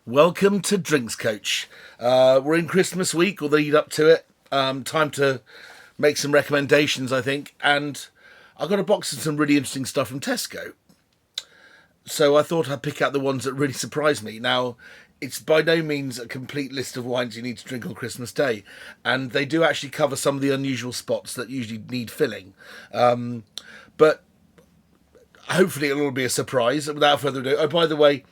Welcome to Drinks Coach. We're in Christmas week, or the lead up to it. Time to make some recommendations, I think. And I got a box of some really interesting stuff from Tesco. So I thought I'd pick out the ones that really surprised me. Now, it's by no means a complete list of wines you need to drink on Christmas Day. And they do actually cover some of the unusual spots that usually need filling. But hopefully it'll all be a surprise. Without further ado, oh, by the way,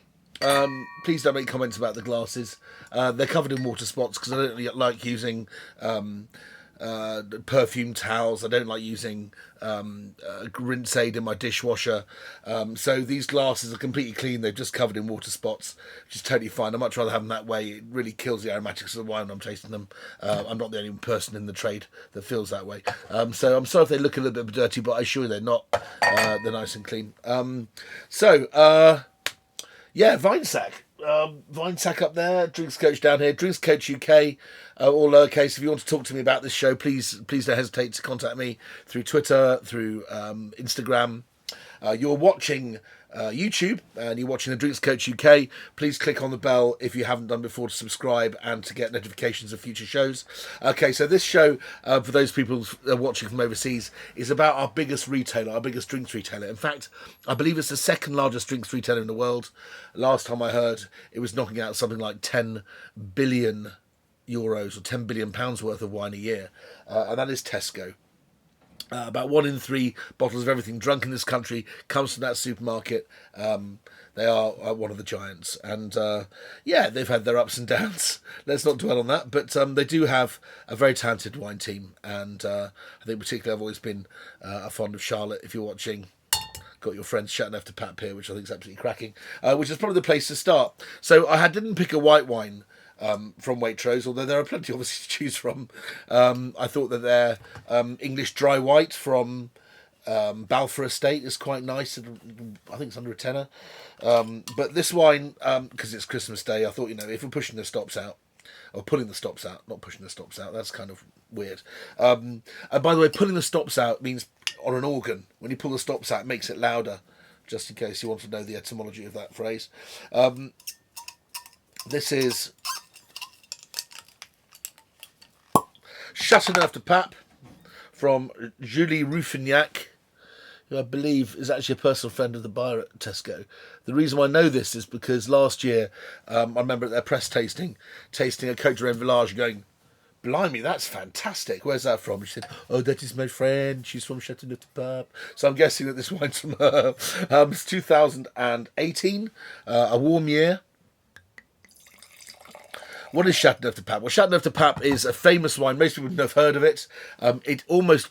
please don't make comments about the glasses. They're covered in water spots because I don't like using perfume towels. I don't like using rinse aid in my dishwasher. So these glasses are completely clean. They're just covered in water spots, which is totally fine. I'd much rather have them that way. It really kills the aromatics of the wine when I'm tasting them. I'm not the only person in the trade that feels that way. So I'm sorry if they look a little bit dirty, but I assure you they're not. They're nice and clean. Yeah, Vinesack. Vinesack up there, Drinks Coach down here, Drinks Coach UK, all lowercase. If you want to talk to me about this show, please don't hesitate to contact me through Twitter, through Instagram. You're watching YouTube and you're watching the Drinks Coach UK, please click on the bell if you haven't done before to subscribe and to get notifications of future shows. Okay, so this show, for those people watching from overseas, is about our biggest retailer, our biggest drinks retailer. In fact, I believe it's the second largest drinks retailer in the world. Last time I heard, it was knocking out something like 10 billion euros or 10 billion pounds worth of wine a year, and that is Tesco. About 1 in 3 bottles of everything drunk in this country comes from that supermarket. They are one of the giants, and yeah, they've had their ups and downs. Let's not dwell on that, but they do have a very talented wine team, and I think particularly I've always been fond of Charlotte. If you're watching, got your friends Chateauneuf-du-Pape here, which I think is absolutely cracking, which is probably the place to start. So I didn't pick a white wine from Waitrose, although there are plenty obviously to choose from. I thought that their English dry white from Balfour Estate is quite nice. I think it's under a tenner. But this wine, because it's Christmas Day, I thought, if we're pushing the stops out, or pulling the stops out, not pushing the stops out, that's kind of weird. And by the way, pulling the stops out means on an organ. When you pull the stops out, it makes it louder, just in case you want to know the etymology of that phrase. This is Chateauneuf-du-Pape from Julie Rouffignac, who I believe is actually a personal friend of the buyer at Tesco. The reason why I know this is because last year I remember at their press tasting a Cote de Village going, blimey, that's fantastic. Where's that from? She said, oh, that is my friend. She's from Chateauneuf-du-Pape. So I'm guessing that this wine's from her. It's 2018, a warm year. What is Chateauneuf-du-Pape? Well, Chateauneuf-du-Pape is a famous wine. Most people have heard of it. It always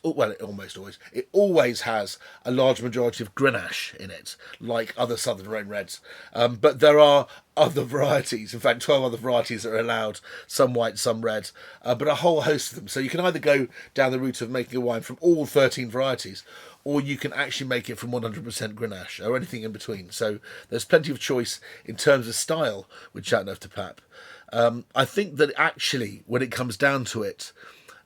has a large majority of Grenache in it, like other Southern Rhone Reds. But there are other varieties, in fact 12 other varieties that are allowed, some white, some red, but a whole host of them. So you can either go down the route of making a wine from all 13 varieties, or you can actually make it from 100% Grenache, or anything in between. So there's plenty of choice in terms of style with Chateauneuf-du-Pape. I think that actually, when it comes down to it,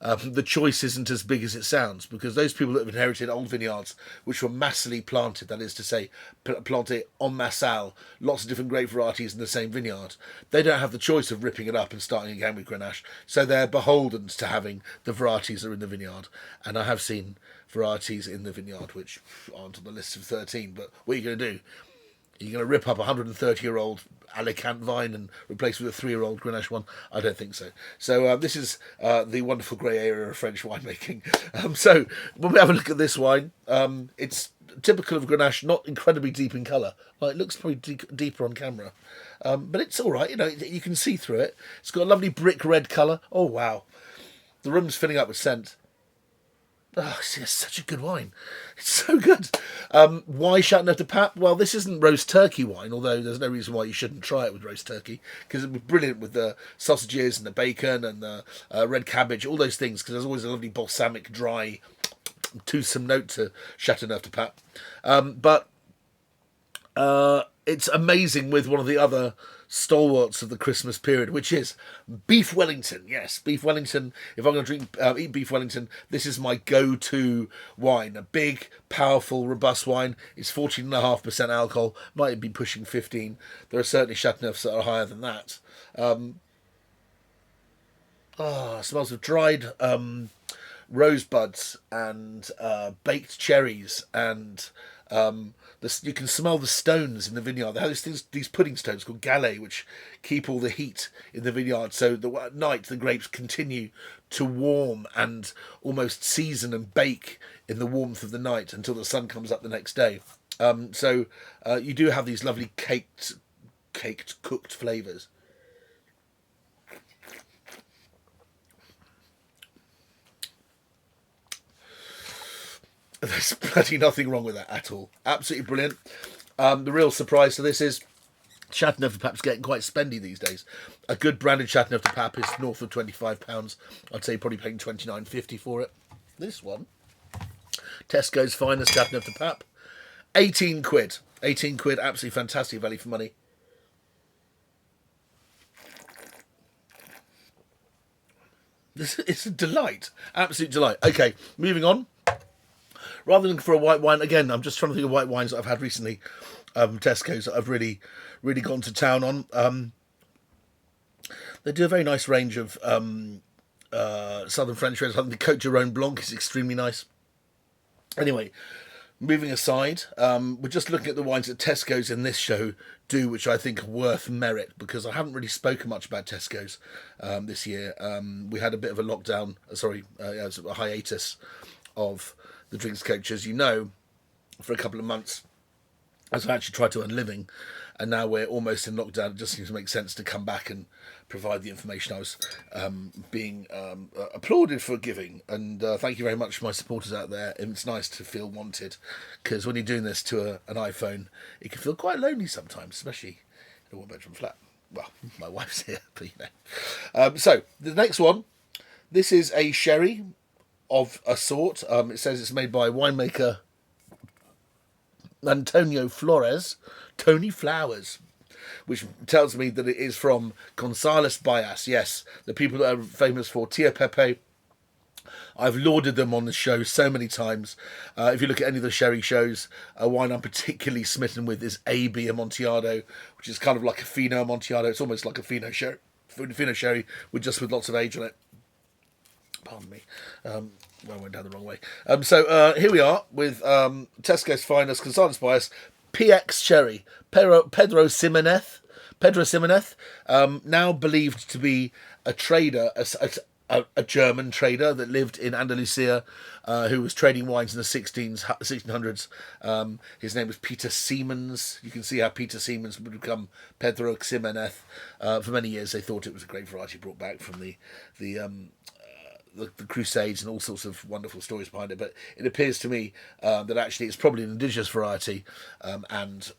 the choice isn't as big as it sounds, because those people that have inherited old vineyards, which were massively planted, that is to say, planted en masse, lots of different grape varieties in the same vineyard, they don't have the choice of ripping it up and starting again with Grenache. So they're beholden to having the varieties that are in the vineyard. And I have seen varieties in the vineyard which aren't on the list of 13, but what are you going to do? You're going to rip up a 130-year-old Alicante vine and replace it with a 3-year-old Grenache one? I don't think so. So this is the wonderful grey area of French winemaking. So when we have a look at this wine, it's typical of Grenache, not incredibly deep in colour. Well, it looks probably deeper on camera. But it's all right, you can see through it. It's got a lovely brick red colour. Oh, wow. The room's filling up with scent. Oh, it's such a good wine. It's so good. Why Chateauneuf-du-Pape? Well, this isn't roast turkey wine, although there's no reason why you shouldn't try it with roast turkey, because it'd be brilliant with the sausages and the bacon and the red cabbage, all those things, because there's always a lovely balsamic, dry, toothsome note to Chateauneuf-du-Pape. But it's amazing with one of the other stalwarts of the Christmas period, which is beef Wellington. Yes, beef Wellington. If I'm going to eat beef Wellington, this is my go-to wine. A big, powerful, robust wine. It's 14.5% alcohol. Might be pushing 15. There are certainly Chateauneufs that are higher than that. It smells of dried rosebuds and baked cherries, and you can smell the stones in the vineyard. They have these pudding stones called galets, which keep all the heat in the vineyard. So at night the grapes continue to warm and almost season and bake in the warmth of the night until the sun comes up the next day. So you do have these lovely cooked flavours. There's bloody nothing wrong with that at all. Absolutely brilliant. The real surprise to this is Chateauneuf-du-Pape's getting quite spendy these days. A good branded Chateauneuf-du-Pape is north of £25. I'd say probably paying £29.50 for it. This one, Tesco's Finest Chateauneuf-du-Pape, 18 quid. 18 quid, absolutely fantastic value for money. It's a delight. Absolute delight. Okay, moving on. Rather than for a white wine, again, I'm just trying to think of white wines that I've had recently. Tesco's that I've really gone to town on. They do a very nice range of Southern French wines. I think the Côte du Rhône Blanc is extremely nice. Anyway, moving aside, we're just looking at the wines that Tesco's in this show do, which I think are worth merit, because I haven't really spoken much about Tesco's this year. We had a bit of a lockdown, a hiatus of the drinks coach, as you know, for a couple of months, as I actually tried to earn a living, and now we're almost in lockdown. It just seems to make sense to come back and provide the information I was being applauded for giving. And thank you very much for my supporters out there. And it's nice to feel wanted, because when you're doing this to an iPhone, it can feel quite lonely sometimes, especially in a one-bedroom flat. Well, my wife's here, but you know. So the next one, this is a sherry of a sort. It says it's made by winemaker Antonio Flores, Tony Flowers, which tells me that it is from Gonzales Bias. Yes, the people that are famous for Tia Pepe. I've lauded them on the show so many times. If you look at any of the sherry shows, a wine I'm particularly smitten with is AB Amontillado, which is kind of like a Fino Amontillado. It's almost like a Fino sherry with lots of age on it. Pardon me. I went down the wrong way. So here we are with Tesco's Finest Gonzales Bias PX Sherry. Pedro Ximenez, now believed to be a trader, a German trader that lived in Andalusia, who was trading wines in the 1600s. His name was Peter Siemens. You can see how Peter Siemens would become Pedro Ximenez. For many years, they thought it was a great variety brought back from the Crusades and all sorts of wonderful stories behind it. But it appears to me that actually it's probably an indigenous variety, and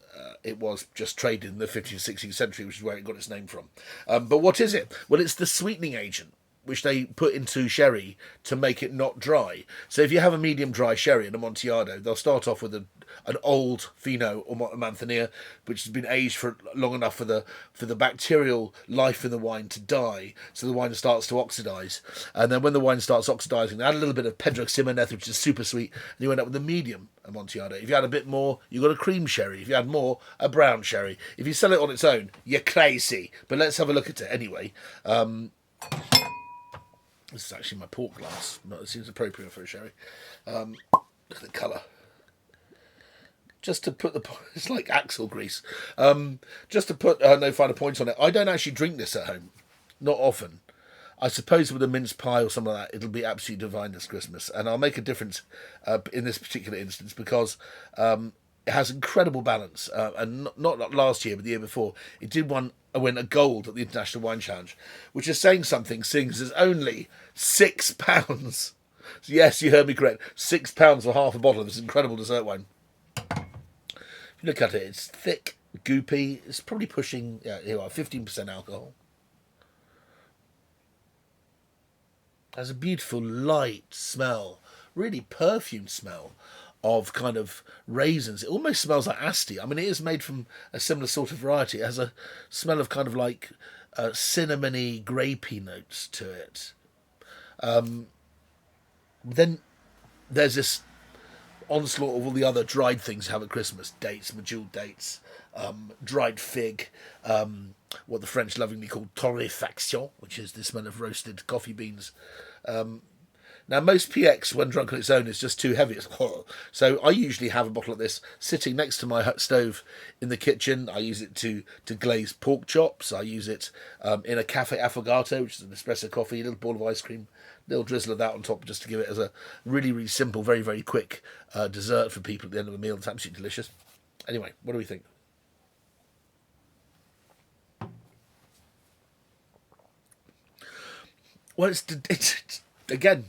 it was just traded in the 15th, 16th century, which is where it got its name from. But what is it? Well, it's the sweetening agent which they put into sherry to make it not dry. So if you have a medium dry sherry and Amontillado, they'll start off with an old Fino or Manzanilla, which has been aged for long enough for the bacterial life in the wine to die, so the wine starts to oxidize. And then when the wine starts oxidizing, they add a little bit of Pedro Ximenez, which is super sweet, and you end up with a medium Amontillado. If you add a bit more, you've got a cream sherry. If you add more, a brown sherry. If you sell it on its own, you're crazy. But let's have a look at it anyway. This is actually my port glass. It seems appropriate for a sherry. Look at the colour. Just to put it's like axle grease. Just to put no finer points on it. I don't actually drink this at home. Not often. I suppose with a mince pie or something like that, it'll be absolutely divine this Christmas. And I'll make a difference in this particular instance because it has incredible balance. And not last year, but the year before, it did win a gold at the International Wine Challenge, which is saying something, seeing as there's only £6. Yes, you heard me correct. £6 for half a bottle of this incredible dessert wine. If you look at it, it's thick, goopy. It's probably pushing, here you are, 15% alcohol. Has a beautiful light smell, really perfumed smell of kind of raisins. It almost smells like Asti. I mean, it is made from a similar sort of variety. It has a smell of kind of like cinnamony, grapey notes to it. Then there's this onslaught of all the other dried things you have at Christmas. Dates, medjool dates, dried fig, what the French lovingly call torréfaction, which is the smell of roasted coffee beans. Now, most PX, when drunk on its own, is just too heavy. So I usually have a bottle of this sitting next to my stove in the kitchen. I use it to glaze pork chops. I use it in a cafe affogato, which is an espresso coffee, a little ball of ice cream, a little drizzle of that on top, just to give it as a really, really simple, very, very quick dessert for people at the end of a meal. It's absolutely delicious. Anyway, what do we think? Well, it's again...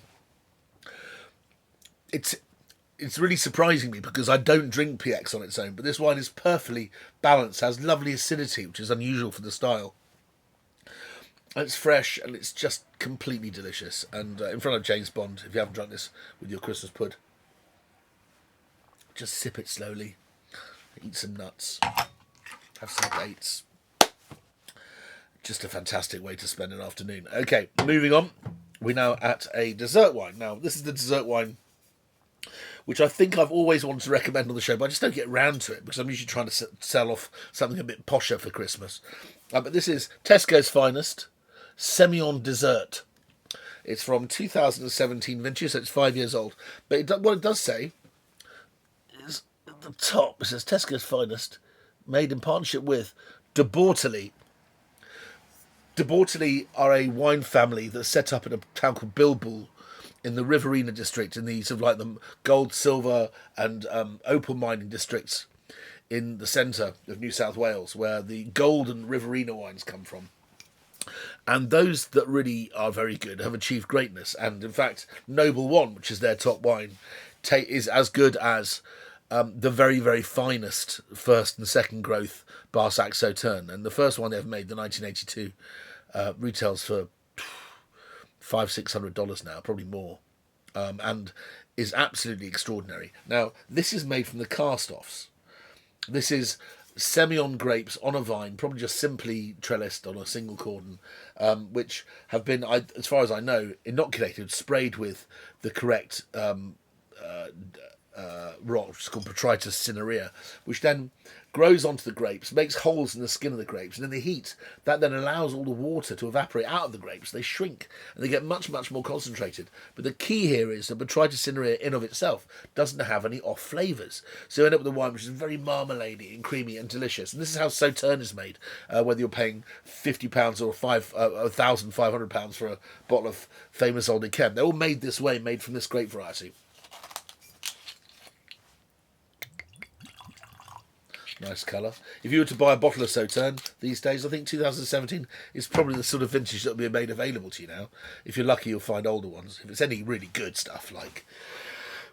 It's really surprising me because I don't drink PX on its own, but this wine is perfectly balanced, has lovely acidity, which is unusual for the style. And it's fresh and it's just completely delicious. And in front of James Bond, if you haven't drunk this with your Christmas pud, just sip it slowly, eat some nuts, have some dates. Just a fantastic way to spend an afternoon. Okay, moving on. We're now at a dessert wine. Now, this is the dessert wine which I think I've always wanted to recommend on the show, but I just don't get round to it because I'm usually trying to sell off something a bit posher for Christmas. But this is Tesco's Finest Semillon Dessert. It's from 2017 vintage, so it's 5 years old. But what it does say is at the top, it says Tesco's Finest, made in partnership with De Bortoli. De Bortoli are a wine family that's set up in a town called Bilbul in the Riverina district, in the sort of like the gold, silver and opal mining districts in the centre of New South Wales, where the gold and Riverina wines come from. And those that really are very good have achieved greatness. And in fact, Noble One, which is their top wine, is as good as the very, very finest first and second growth Barsac Sauterne. And the first one they've made, the 1982, retails for $500-600 now, probably more, and is absolutely extraordinary. Now, this is made from the cast-offs. This is Semillon grapes on a vine, probably just simply trellised on a single cordon, which have been, as far as I know, inoculated, sprayed with the correct rot, which is called Botrytis cinerea, which then grows onto the grapes, makes holes in the skin of the grapes, and in the heat, that then allows all the water to evaporate out of the grapes. They shrink, and they get much, much more concentrated. But the key here is that Botrytis cinerea in of itself doesn't have any off flavours. So you end up with a wine which is very marmalade-y and creamy and delicious. And this is how Sauterne is made, whether you're paying £50 or £1,500 for a bottle of famous Old Ikem. They're all made this way, made from this grape variety. Nice colour. If you were to buy a bottle of Sauterne these days, I think 2017 is probably the sort of vintage that will be made available to you now. If you're lucky, you'll find older ones. If it's any really good stuff, like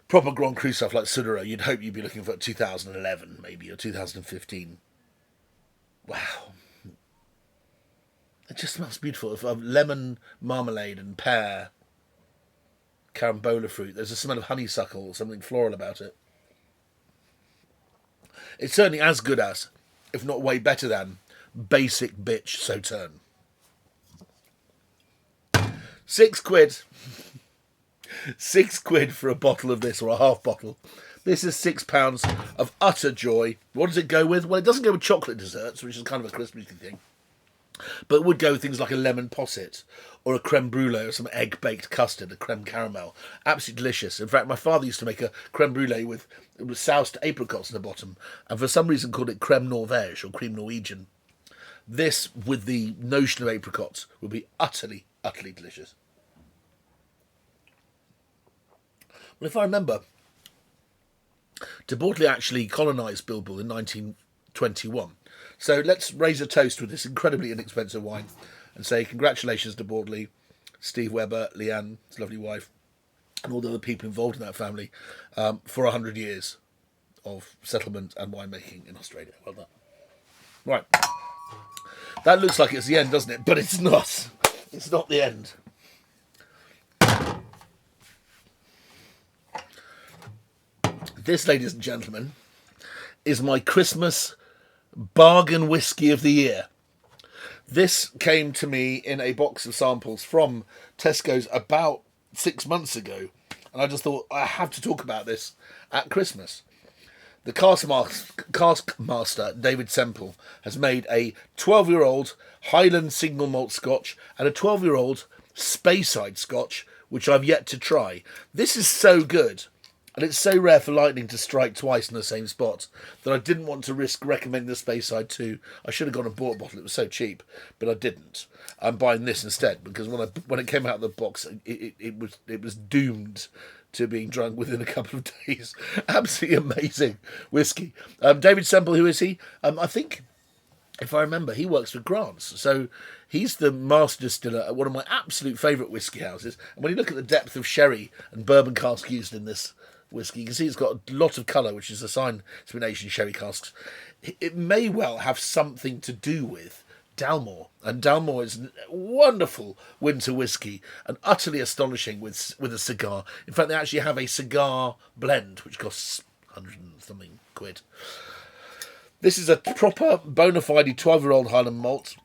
proper Grand Cru stuff like Sudero, you'd hope you'd be looking for 2011 maybe, or 2015. Wow. It just smells beautiful. Of lemon, marmalade and pear, carambola fruit. There's a smell of honeysuckle, something floral about it. It's certainly as good as, if not way better than, basic bitch Sauterne. £6. £6 for a bottle of this, or a half bottle. This is £6 of utter joy. What does it go with? Well, it doesn't go with chocolate desserts, which is kind of a Christmassy thing. But it would go with things like a lemon posset, or a creme brulee, or some egg-baked custard, a creme caramel. Absolutely delicious. In fact, my father used to make a creme brulee with soused apricots in the bottom, and for some reason called it creme Norvège, or cream Norwegian. This, with the notion of apricots, would be utterly, utterly delicious. Well, if I remember, De Bortoli actually colonised Bilbul in 1921. So let's raise a toast with this incredibly inexpensive wine and say congratulations to Bortoli, Steve Webber, Leanne, his lovely wife, and all the other people involved in that family for 100 years of settlement and winemaking in Australia. Well done. Right. That looks like it's the end, doesn't it? But it's not. It's not the end. This, ladies and gentlemen, is my Christmas bargain whiskey of the year. This came to me in a box of samples from Tesco's about 6 months ago, and I just thought I have to talk about this at Christmas. The cask master, David Semple, has made a 12-year-old Highland single malt Scotch and a 12-year-old Speyside Scotch, which I've yet to try. This is so good, and it's so rare for lightning to strike twice in the same spot, that I didn't want to risk recommending the Speyside 2. I should have gone and bought a bottle, it was so cheap, but I didn't. I'm buying this instead, because when it came out of the box, it was doomed to being drunk within a couple of days. Absolutely amazing whiskey. David Semple, who is he? I think, if I remember, he works for Grant's. So he's the master distiller at one of my absolute favourite whiskey houses. And when you look at the depth of sherry and bourbon cask used in this whiskey, you can see it's got a lot of colour, which is a sign it's been aged in sherry casks. It may well have something to do with Dalmore, and Dalmore is a wonderful winter whiskey and utterly astonishing with a cigar. In fact, they actually have a cigar blend which costs 100 and something quid. This is a proper bona fide 12-year-old Highland malt.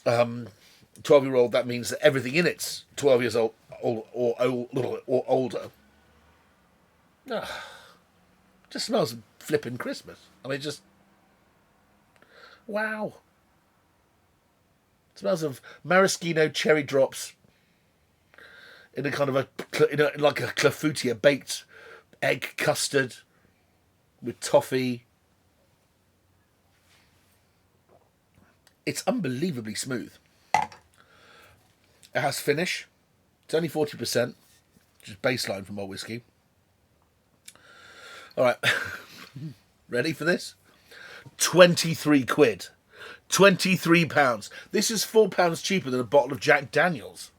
12-year-old, that means that everything in it's 12 years old or older. Just smells of flipping Christmas. I mean, just wow. It smells of maraschino cherry drops in a kind of like a clafoutia baked egg custard with toffee. It's unbelievably smooth. It has finish. It's only 40%, which is baseline for malt whiskey. All right, ready for this? 23 quid. £23. This is £4 cheaper than a bottle of Jack Daniels.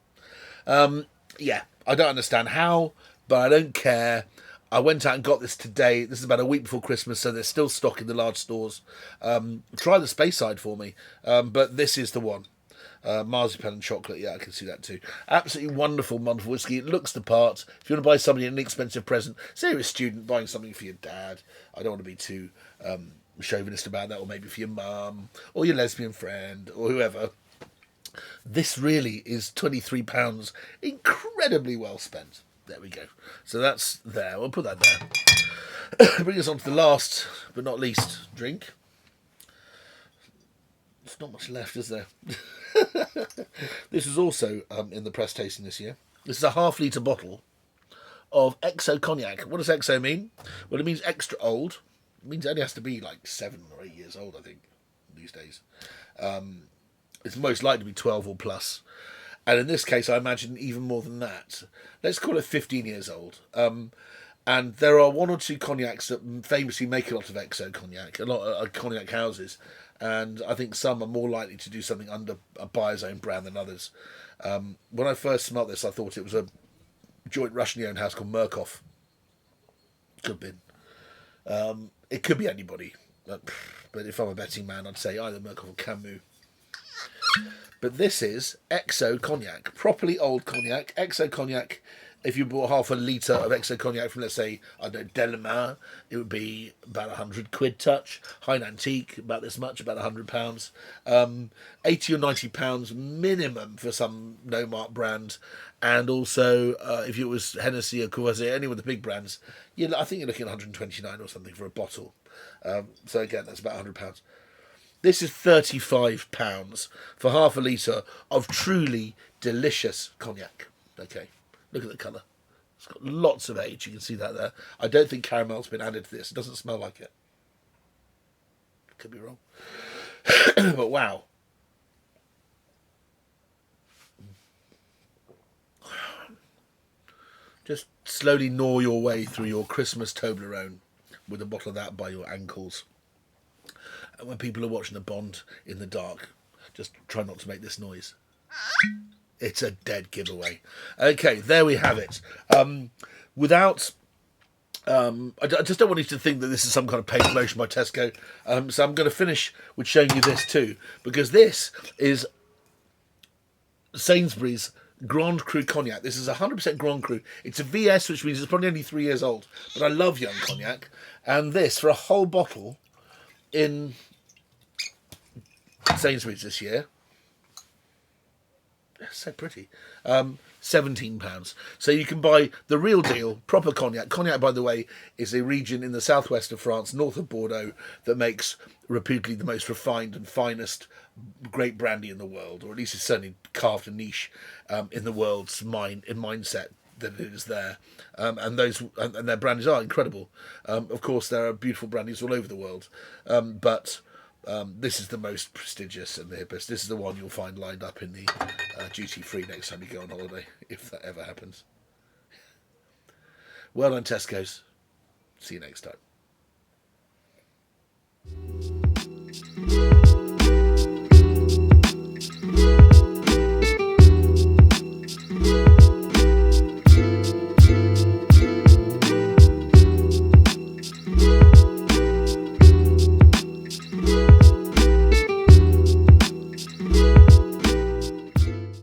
Yeah, I don't understand how, but I don't care. I went out and got this today. This is about a week before Christmas, so there's still stock in the large stores. Try the Speyside for me, but this is the one. Marzipan and chocolate, yeah, I can see that too. Absolutely wonderful, wonderful whiskey. It looks the part. If you want to buy somebody an inexpensive present, say you're a student buying something for your dad. I don't want to be too chauvinist about that, or maybe for your mum or your lesbian friend or whoever. This really is £23 incredibly well spent. There we go. So that's there. We'll put that there. Bring us on to the last but not least drink. There's not much left, is there? This is also in the press tasting this year. This is a half-litre bottle of XO Cognac. What does XO mean? Well, it means extra old. It means it only has to be like 7 or 8 years old, I think, these days. It's most likely to be 12 or plus. And in this case, I imagine even more than that. Let's call it 15 years old. And there are one or two cognacs that famously make a lot of XO Cognac, a lot of cognac houses. And I think some are more likely to do something under a buyer's own brand than others. When I first smelt this, I thought it was a joint Russian owned house called Murkoff. Could have been. It could be anybody. But if I'm a betting man, I'd say either Murkoff or Camus. But this is XO Cognac. Properly old cognac. XO Cognac. If you bought half a litre of XO Cognac from, let's say, I don't know, Delamare, it would be about 100 quid touch. High Antique, about this much, about £100. 80 or £90 minimum for some no-mark brand. And also, if it was Hennessy or Courvoisier, any of the big brands, I think you're looking at 129 or something for a bottle. So again, that's about £100. This is £35 for half a litre of truly delicious cognac. Okay. Look at the colour. It's got lots of age. You can see that there. I don't think caramel's been added to this. It doesn't smell like it. Could be wrong. But wow. Just slowly gnaw your way through your Christmas Toblerone with a bottle of that by your ankles. And when people are watching a Bond in the dark, just try not to make this noise. It's a dead giveaway. Okay, there we have it. I just don't want you to think that this is some kind of paid promotion by Tesco. So I'm going to finish with showing you this too, because this is Sainsbury's Grand Cru Cognac. This is 100% Grand Cru. It's a VS, which means it's probably only 3 years old. But I love young cognac. And this, for a whole bottle in Sainsbury's this year, that's so pretty, £17. So you can buy the real deal, proper cognac. Cognac, by the way, is a region in the southwest of France, north of Bordeaux, that makes reputedly the most refined and finest great brandy in the world, or at least it's certainly carved a niche in the world's mindset that it is there. And their brandies are incredible. Of course, there are beautiful brandies all over the world, but this is the most prestigious and the hippest. This is the one you'll find lined up in the duty-free next time you go on holiday, if that ever happens. Well done, Tesco's. See you next time.